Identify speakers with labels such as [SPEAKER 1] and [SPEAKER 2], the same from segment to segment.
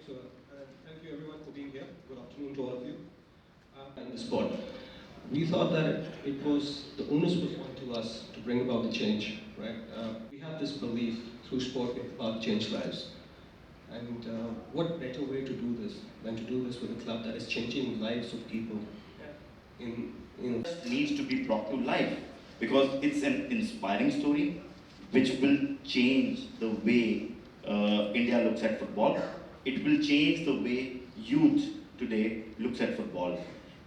[SPEAKER 1] Thanks, and thank you everyone for being here. Good afternoon to all of you. And the sport. We thought that it was, the onus was on to us to bring about the change, right? We have this belief through sport we're about to change lives. And what better way to do this than to do this with a club that is changing lives of people in
[SPEAKER 2] needs to be brought to life because it's an inspiring story which will change the way India looks at football. It will change the way youth today looks at football.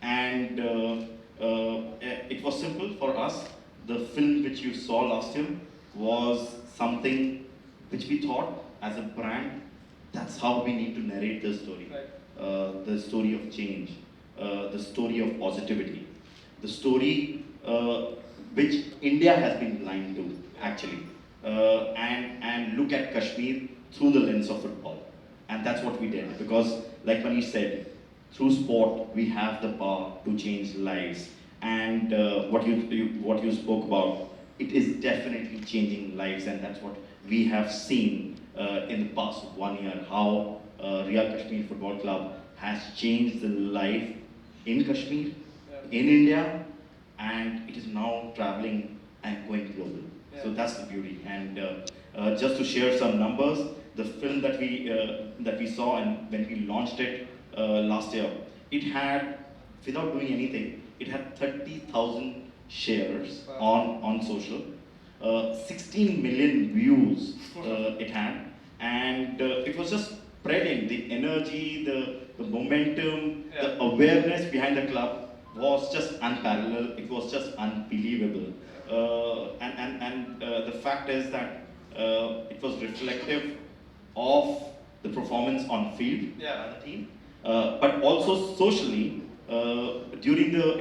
[SPEAKER 2] And it was simple for us. The film which you saw last year was something which we thought as a brand, that's how we need to narrate the story. The story of change, the story of positivity, the story which India has been blind to actually, and look at Kashmir through the lens of football. And that's what we did because, like Manish said, through sport we have the power to change lives. And what you spoke about, it is definitely changing lives, and that's what we have seen in the past 1 year, how Real Kashmir Football Club has changed the life in Kashmir, in India, and it is now traveling and going global. So that's the beauty. And just to share some numbers, the film that we saw and when we launched it last year, it had, without doing anything, it had 30,000 shares on social, 16 million views it had, and it was just spreading the energy, the momentum, the awareness behind the club was just unparalleled. It was just unbelievable. The fact is that it was reflective of the performance on field by the team, but also socially during the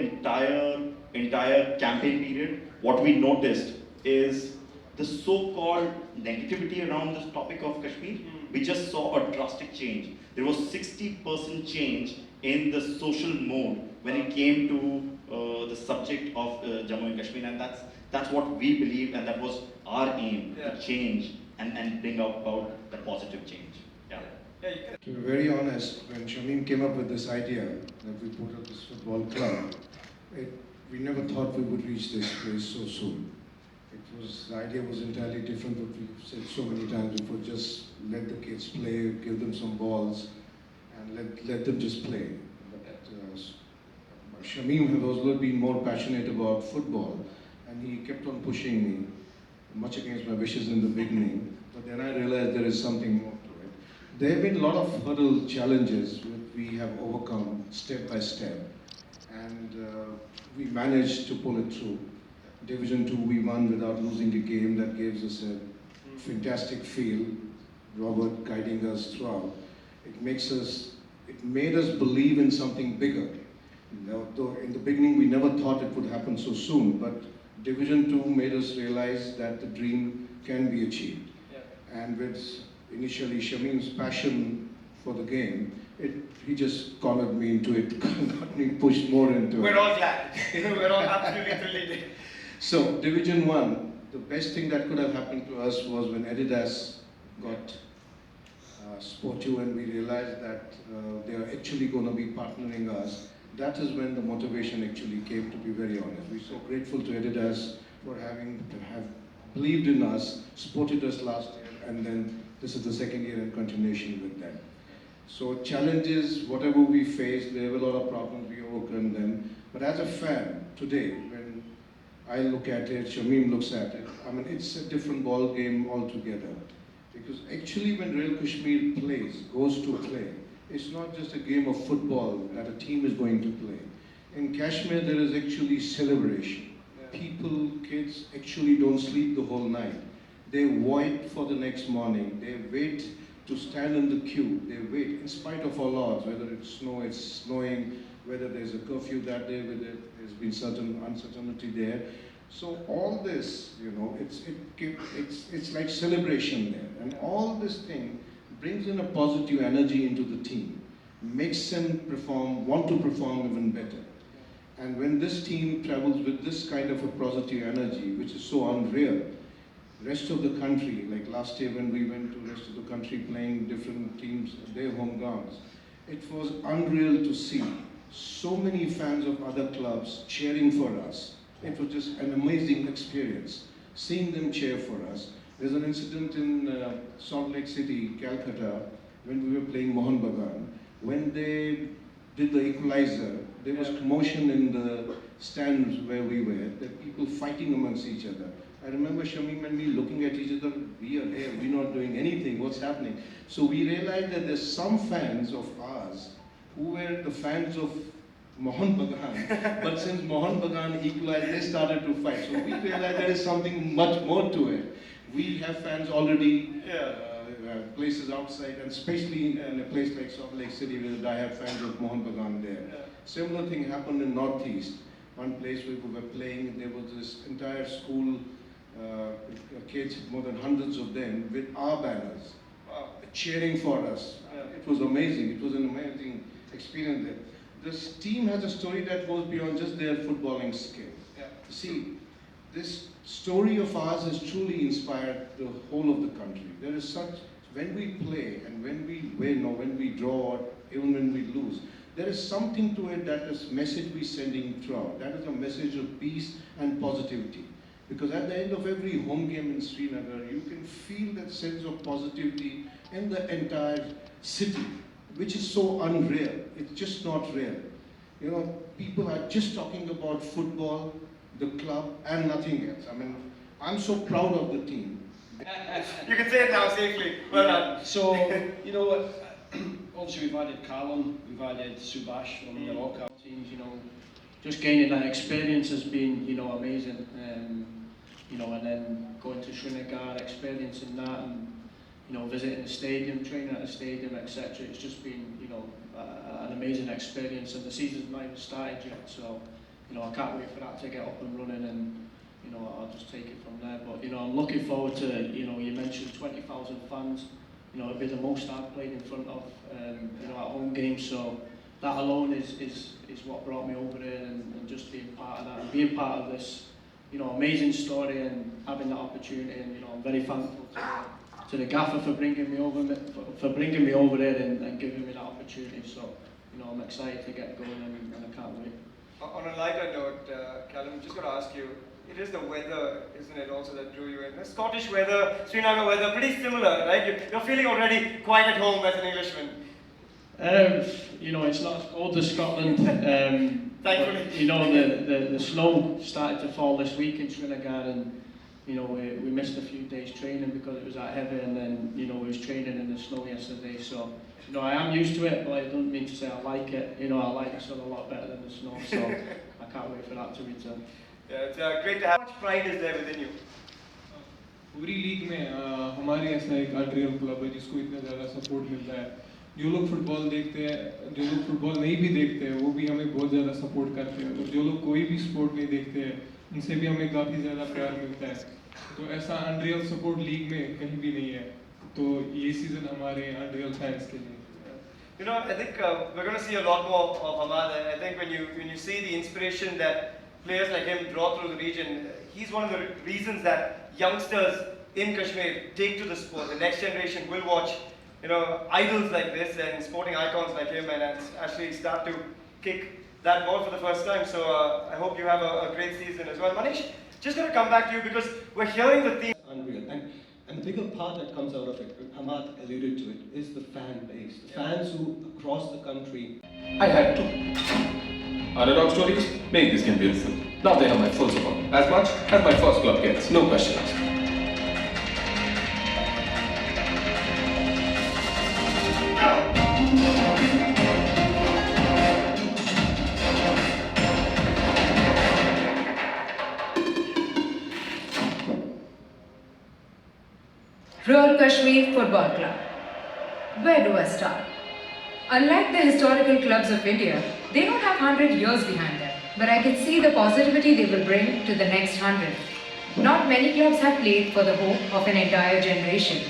[SPEAKER 2] entire campaign period. What we noticed is the so-called negativity around this topic of Kashmir. We just saw a drastic change. There was 60% change in the social mode when it came to the subject of Jammu and Kashmir, and that's what we believe, and that was our aim, to change and bring about the positive change.
[SPEAKER 3] To be very honest, when Shamim came up with this idea that we put up this football club, we never thought we would reach this place so soon. The idea was entirely different, but we've said so many times before, just let the kids play, give them some balls, and let them just play. But Shamim has also been more passionate about football, and he kept on pushing me, much against my wishes in the beginning, but then I realized there is something more to it. There have been a lot of hurdle challenges which we have overcome step by step, and we managed to pull it through. Division 2 we won without losing the game. That gives us a fantastic feel. Robert guiding us throughout. It made us believe in something bigger. Though in the beginning we never thought it would happen so soon, but Division 2 made us realize that the dream can be achieved. And with initially Shamim's passion for the game, he just cornered me into it, got me pushed more into it.
[SPEAKER 4] We're all glad. We're all absolutely thrilled.
[SPEAKER 3] So, Division 1, the best thing that could have happened to us was when Adidas got Sport2 and we realized that they are actually going to be partnering us. That is when the motivation actually came, to be very honest. We're so grateful to Adidas for having believed in us, supported us last year, and then this is the second year in continuation with them. So challenges, whatever we faced, there were a lot of problems, we overcome them. But as a fan, today, when I look at it, Shamim looks at it, I mean, it's a different ball game altogether. Because actually when Real Kashmir goes to play, it's not just a game of football that a team is going to play. In Kashmir, there is actually celebration. People, kids actually don't sleep the whole night. They wait for the next morning. They wait to stand in the queue. They wait in spite of all odds, whether it's snowing, whether there's a curfew that day, whether there's been certain uncertainty there. So all this, it's like celebration there. And all this thing brings in a positive energy into the team, makes them want to perform even better. And when this team travels with this kind of a positive energy, which is so unreal, rest of the country, like last year when we went to rest of the country playing different teams at their home grounds, it was unreal to see so many fans of other clubs cheering for us. It was just an amazing experience, seeing them cheer for us. There's an incident in Salt Lake City, Calcutta, when we were playing Mohun Bagan. When they did the equalizer, there was commotion in the stands where we were. There were people fighting amongst each other. I remember Shamim and me looking at each other, we are here, we're not doing anything, what's happening? So we realized that there's some fans of ours who were the fans of Mohun Bagan, but since Mohun Bagan equalized, they started to fight. So we realized there is something much more to it. We have fans already, places outside, and especially in a place like Salt Lake City, where I have fans of Mohun Bagan there. Similar thing happened in Northeast. One place where we were playing, there was this entire school, kids, more than hundreds of them, with our banners, cheering for us. It was amazing. It was an amazing experience there. This team has a story that goes beyond just their footballing skill. See, this story of ours has truly inspired the whole of the country. There is such, when we play and when we win or when we draw or even when we lose, there is something to it that is message we're sending throughout. That is a message of peace and positivity. Because at the end of every home game in Srinagar, you can feel that sense of positivity in the entire city, which is so unreal. It's just not real. You know, people are just talking about football, the club, and nothing else. I mean, I'm so proud of the team.
[SPEAKER 4] You can say it now safely. Well done.
[SPEAKER 5] So, you know, obviously we've added Callum, we've added Subhash from the lockout teams, you know. Just gaining that experience has been, you know, amazing. You know, and then going to Srinagar, experiencing that, and, you know, visiting the stadium, training at the stadium, etc. It's just been, you know, an amazing experience, and the season's not even started yet, so, you know, I can't wait for that to get up and running, and, you know, I'll just take it from there. But, you know, I'm looking forward to, you know, you mentioned 20,000 fans, you know, it'll be the most I've played in front of, you know, at home games, so that alone is what brought me over here, and just being part of that, and being part of this, you know, amazing story, and having that opportunity, and, you know, I'm very thankful to the gaffer for bringing me over, here and giving me that opportunity. So, you know, I'm excited to get going, and I can't wait.
[SPEAKER 4] On a lighter note, Callum, I'm just going to ask you, it is the weather, isn't it, also that drew you in? The Scottish weather, Srinagar weather, pretty similar, right? You're feeling already quite at home as an Englishman.
[SPEAKER 5] You know, it's not as cold as Scotland.
[SPEAKER 4] Thankfully.
[SPEAKER 5] But, you know, the snow started to fall this week in Srinagar, and, you know, we missed a few days training because it was that heavy, and then, you know, we was training in the snow yesterday. So, you know, I am used to it, but I don't mean to say I like it. You know, I like the sun a lot better than the snow, so I can't wait for that to return.
[SPEAKER 4] Yeah, it's great to have. How much pride is there within you?
[SPEAKER 6] पूरी league में हमारे ऐसा एक अल्ट्रियल club है जिसको इतना ज़्यादा support मिलता है। जो लोग फुटबॉल देखते हैं, जो लोग फुटबॉल नहीं भी देखते हैं, वो भी हमें बहुत ज़्यादा सपोर्ट करते हैं, और जो लोग कोई भी स्पोर्ट नहीं देखते हैं, उनसे भी हमें काफ़ी ज़्यादा प्यार मिलता है। तो ऐसा अनरियल सपोर्ट लीग में कहीं भी नहीं है, तो ये सीज़न हमारे अनरियल फैंस के लिए।
[SPEAKER 4] You know, I think we're going to see a lot more of Hamad. I think when you see the inspiration that players like him draw through the region, he's one of the reasons that youngsters in Kashmir take to the sport. The next generation will watch, you know, idols like this and sporting icons like him, and actually start to kick that ball for the first time. So I hope you have a great season as well. Manish, just going to come back to you because we're hearing the theme.
[SPEAKER 1] Unreal. And the bigger part that comes out of it, Hamad alluded to it, is the fan base. The fans who across the country.
[SPEAKER 7] I had to. Underdog stories make this game beautiful. Now they have my full support. As much as my first club gets, no question asked.
[SPEAKER 8] Royal Kashmir Football Club. Where do I start? Unlike the historical clubs of India, they don't have 100 years behind them, but I can see the positivity they will bring to the next 100. Not many clubs have played for the hope of an entire generation.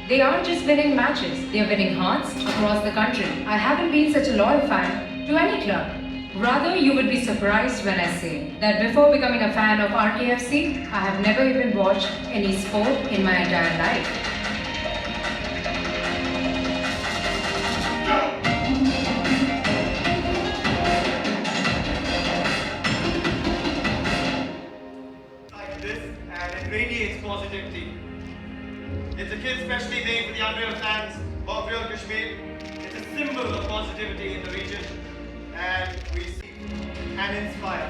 [SPEAKER 8] They aren't just winning matches, they are winning hearts across the country. I haven't been such a loyal fan to any club. Rather, you would be surprised when I say that before becoming a fan of RKFC, I have never even watched any sport in my entire life.
[SPEAKER 4] Like this, and it radiates positivity. It's a kid specially made for the Unreal fans of Real Kashmir. It's a symbol of positivity in the region, and we see and inspire.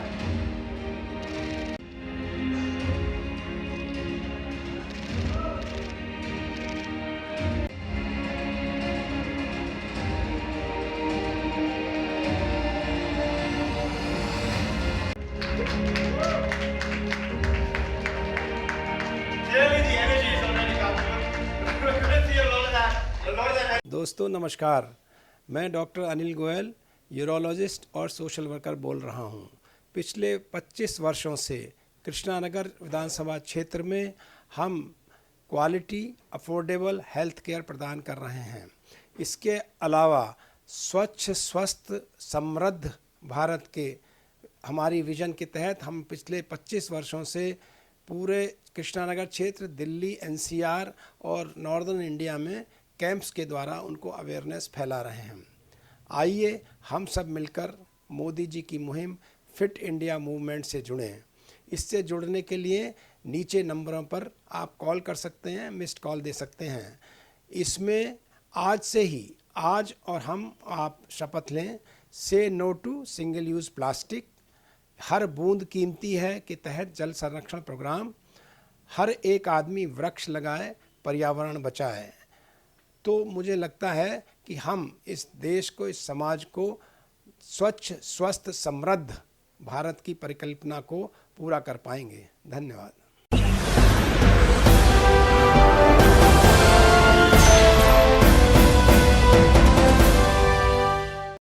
[SPEAKER 4] Clearly the energy is already come through. We're going to see a lot of that.
[SPEAKER 9] दोस्तों नमस्कार, मैं doctor Anil Goyal urologist और social worker बोल रहा हूं। पिछले 25 वर्षों से कृष्णानगर विधानसभा क्षेत्र में हम क्वालिटी अफोर्डेबल हेल्थ केयर प्रदान कर रहे हैं। इसके अलावा स्वच्छ स्वस्थ समृद्ध भारत के हमारी विजन के तहत हम पिछले 25 वर्षों से पूरे कृष्णानगर क्षेत्र, दिल्ली, एनसीआर और नॉर्दर्न इंडिया में कैंप्स के द्वारा उनको अवेयरनेस फैला रहे हैं। आइए हम सब मिलकर मोदी जी की मुहिम फिट इंडिया मूवमेंट से जुड़ें। इससे जुड़ने के लिए नीचे नंबरों पर आप कॉल कर सकते हैं, मिस्ड कॉल दे सकते हैं। इसमें आज से ही आज और हम आप शपथ लें, say no to single use plastic, हर बूंद कीमती है के तहत जल संरक्षण प्रोग्राम, हर एक आदमी वृक्ष लगाए, पर्यावरण बचाए। तो मुझे लगता है कि हम इस देश को, इस समाज को स्वच्छ स्वस्थ समृद्ध भारत की परिकल्पना को पूरा कर पाएंगे। धन्यवाद।